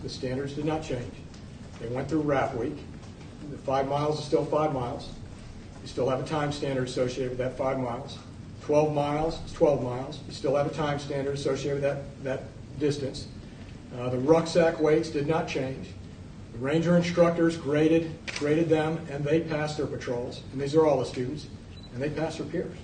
the standards did not change. They went through RAP week. The 5 miles is still 5 miles. You still have a time standard associated with that 5 miles. 12 miles is 12 miles. You still have a time standard associated with that distance. The rucksack weights did not change. The ranger instructors graded them, and they passed their patrols. And these are all the students, and they passed their peers.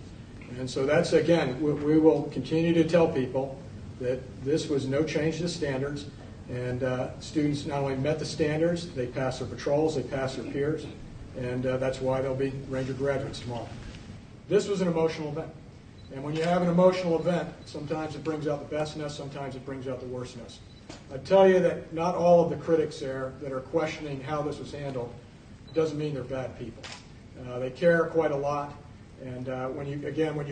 And so that's, again, we will continue to tell people that this was no change to the standards, and students not only met the standards, they passed their patrols, they passed their peers, and that's why they'll be Ranger graduates tomorrow. This was an emotional event. And when you have an emotional event, sometimes it brings out the best in us, sometimes it brings out the worst in us. I tell you that not all of the critics there that are questioning how this was handled doesn't mean they're bad people. They care quite a lot, and when you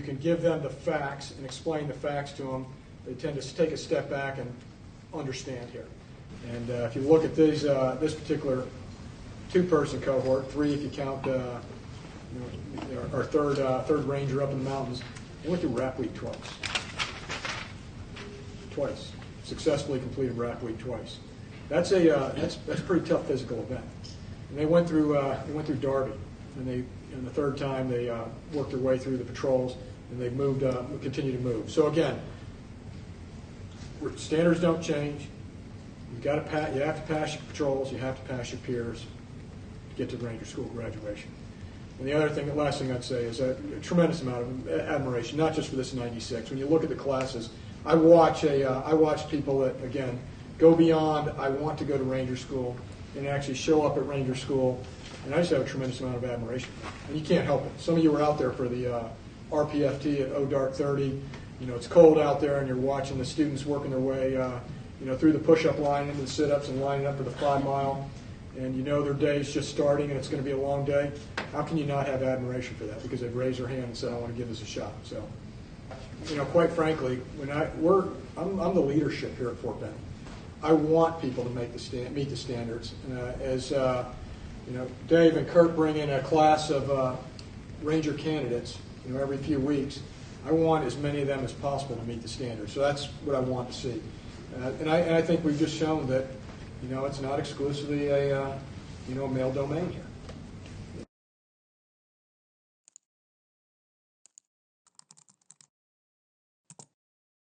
can give them the facts and explain the facts to them, they tend to take a step back and understand here. And if you look at these, this particular two-person cohort, 3 if you count our third ranger up in the mountains, they went through RAP week twice. Successfully completed RAP week twice. That's a pretty tough physical event. And they went through Darby, and the third time they worked their way through the patrols, and they moved, continue to move. So again, standards don't change. You have to pass your patrols. You have to pass your peers to get to Ranger School graduation. And the last thing I'd say is a tremendous amount of admiration, not just for this 96. When you look at the classes, I watch people that, again, go beyond, I want to go to Ranger School, and actually show up at Ranger School, and I just have a tremendous amount of admiration. And you can't help it. Some of you were out there for the RPFT at Dark 30. You know, it's cold out there, and you're watching the students working their way, through the push-up line into the sit-ups and lining up for the 5 mile. And you know their day's just starting, and it's going to be a long day. How can you not have admiration for that? Because they've raised their hand and said, "I want to give this a shot." So, quite frankly, I'm the leadership here at Fort Benning. I want people to meet the standards. As Dave and Kurt bring in a class of Ranger candidates, every few weeks. I want as many of them as possible to meet the standards. So that's what I want to see. And I think we've just shown that, it's not exclusively a male domain here.